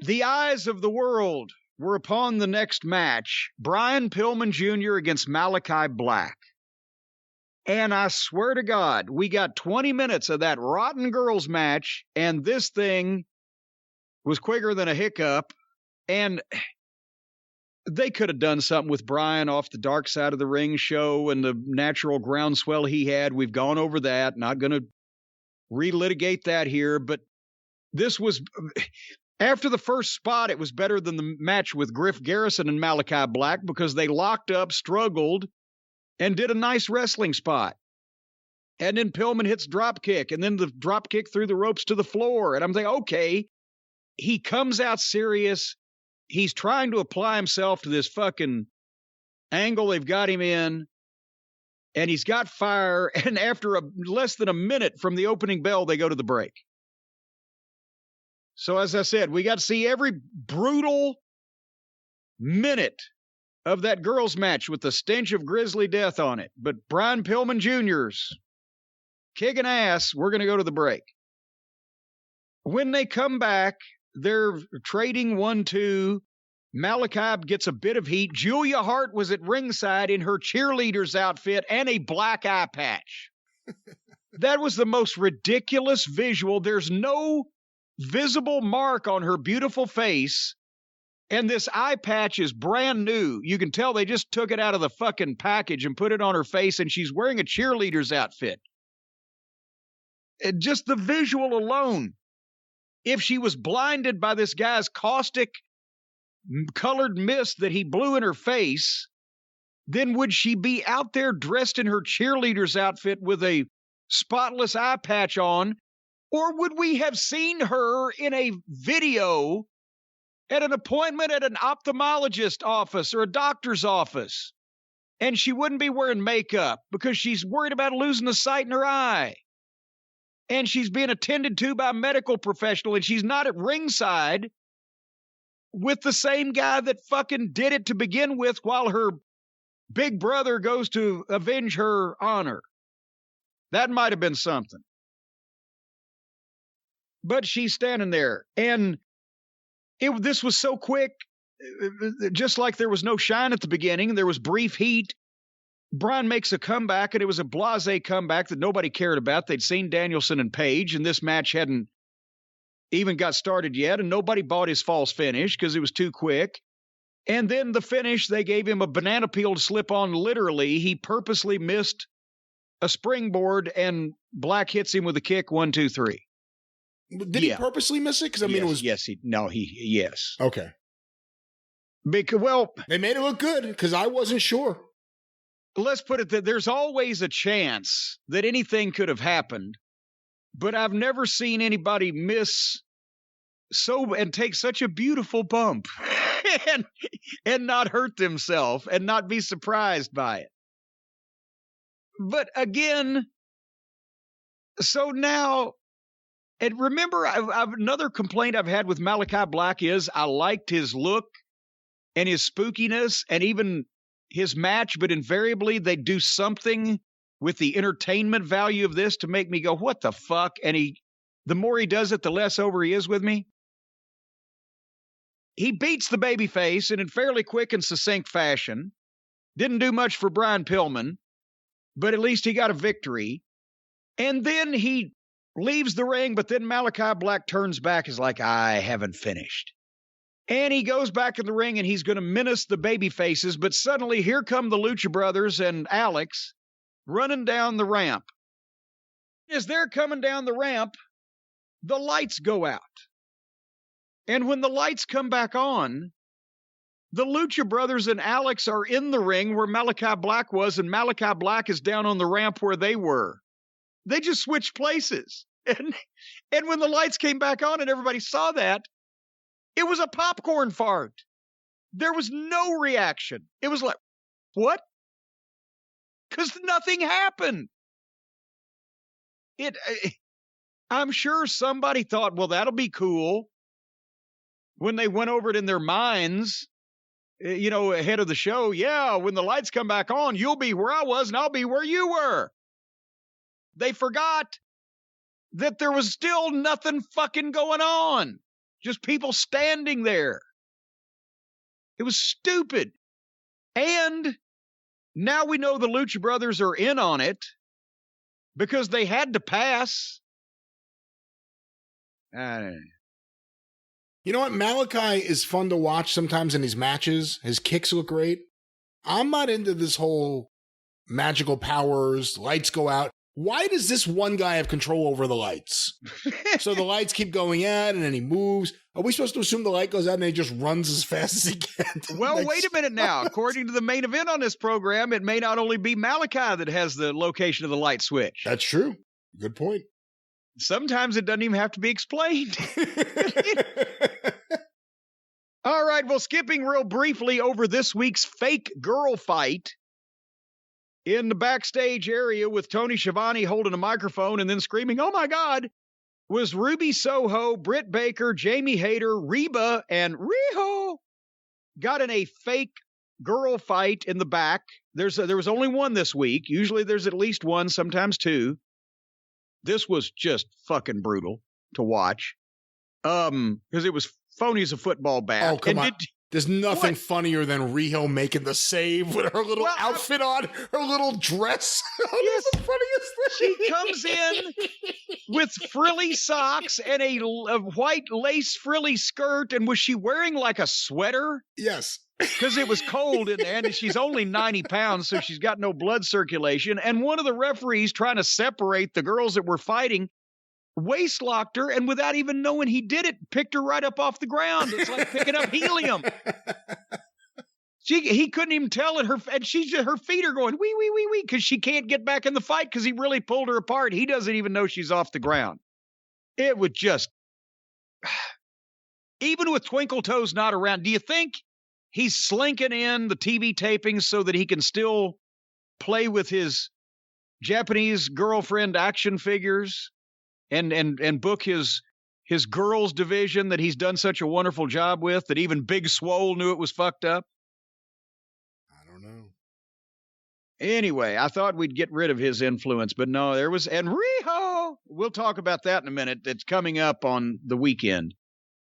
The eyes of the world were upon the next match, Brian Pillman Jr. against Malakai Black. And I swear to God, we got 20 minutes of that rotten girls match, and this thing was quicker than a hiccup. And they could have done something with Brian off the Dark Side of the Ring show and the natural groundswell he had. We've gone over that. Not going to relitigate that here, but this was, after the first spot, it was better than the match with Griff Garrison and Malakai Black because they locked up, struggled, and did a nice wrestling spot. And then Pillman hits drop kick, and then the drop kick through the ropes to the floor. And I'm thinking, okay, he comes out serious. He's trying to apply himself to this fucking angle they've got him in, and he's got fire. And after less than a minute from the opening bell, they go to the break. So as I said, we got to see every brutal minute of that girls' match with the stench of grisly death on it. But Brian Pillman Jr.'s kicking ass. We're going to go to the break. When they come back, they're trading 1-2. Malakai gets a bit of heat. Julia Hart was at ringside in her cheerleader's outfit and a black eye patch. That was the most ridiculous visual. There's no visible mark on her beautiful face, and this eye patch is brand new. You can tell they just took it out of the fucking package and put it on her face, and she's wearing a cheerleader's outfit. And just the visual alone. If she was blinded by this guy's caustic colored mist that he blew in her face, then would she be out there dressed in her cheerleader's outfit with a spotless eye patch on? Or would we have seen her in a video at an appointment at an ophthalmologist office or a doctor's office, and she wouldn't be wearing makeup because she's worried about losing the sight in her eye? And she's being attended to by a medical professional, and she's not at ringside with the same guy that fucking did it to begin with while her big brother goes to avenge her honor. That might have been something. But she's standing there, and this was so quick, just like there was no shine at the beginning. There was brief heat. Brian makes a comeback, and it was a blasé comeback that nobody cared about. They'd seen Danielson and Page, and this match hadn't even got started yet, and nobody bought his false finish because it was too quick. And then the finish, they gave him a banana peel to slip on literally. He purposely missed a springboard, and Black hits him with a kick, 1, 2, 3. Did he purposely miss it? Because I mean, yes, it was yes. Okay. Because they made it look good because I wasn't sure. Let's put it that there's always a chance that anything could have happened, but I've never seen anybody miss and take such a beautiful bump and not hurt themselves and not be surprised by it. But again, so now, and remember, another complaint I've had with Malakai Black is I liked his look and his spookiness and even his match, but invariably they do something with the entertainment value of this to make me go, what the fuck? And the more he does it, the less over he is with me. He beats the babyface and in fairly quick and succinct fashion. Didn't do much for Brian Pillman, but at least he got a victory. And then he leaves the ring, but then Malakai Black turns back, is like, I haven't finished. And he goes back in the ring, and he's going to menace the baby faces, but suddenly here come the Lucha Brothers and Alex running down the ramp. As they're coming down the ramp, the lights go out. And when the lights come back on, the Lucha Brothers and Alex are in the ring where Malakai Black was, and Malakai Black is down on the ramp where they were. They just switched places. And when the lights came back on and everybody saw that, it was a popcorn fart. There was no reaction. It was like, what? Because nothing happened. I'm sure somebody thought, well, that'll be cool. When they went over it in their minds, ahead of the show, yeah, when the lights come back on, you'll be where I was and I'll be where you were. They forgot that there was still nothing fucking going on. Just people standing there. It was stupid. And now we know the Lucha Brothers are in on it because they had to pass. You know what? Malakai is fun to watch sometimes in these matches. His kicks look great. I'm not into this whole magical powers, lights go out. Why does this one guy have control over the lights? So the lights keep going out and then he moves. Are we supposed to assume the light goes out and he just runs as fast as he can? Well, wait a minute now. According to the main event on this program, it may not only be Malakai that has the location of the light switch. That's true. Good point. Sometimes it doesn't even have to be explained. All right, well, skipping real briefly over this week's fake girl fight in the backstage area with Tony Schiavone holding a microphone and then screaming, "Oh my God," was Ruby Soho, Britt Baker, Jamie Hayter, Reba, and Riho got in a fake girl fight in the back. There was only one this week. Usually there's at least one, sometimes two. This was just fucking brutal to watch. Because it was phony as a football bat. Oh, come on. There's nothing funnier than Riho making the save with her little outfit on, her little dress. Yes, the funniest thing. She comes in with frilly socks and a white lace frilly skirt. And was she wearing like a sweater? Yes. Because it was cold in there, and she's only 90 pounds, so she's got no blood circulation. And one of the referees trying to separate the girls that were fighting waist-locked her, and without even knowing he did it, picked her right up off the ground. It's like picking up helium. He couldn't even tell it. Her feet are going wee, wee, wee, wee, because she can't get back in the fight because he really pulled her apart. He doesn't even know she's off the ground. It would just... Even with Twinkle Toes not around, do you think he's slinking in the TV tapings so that he can still play with his Japanese girlfriend action figures and book his girls division that he's done such a wonderful job with that even Big Swole knew it was fucked up? I don't know. Anyway, I thought we'd get rid of his influence, but no, and Riho, we'll talk about that in a minute. It's coming up on the weekend.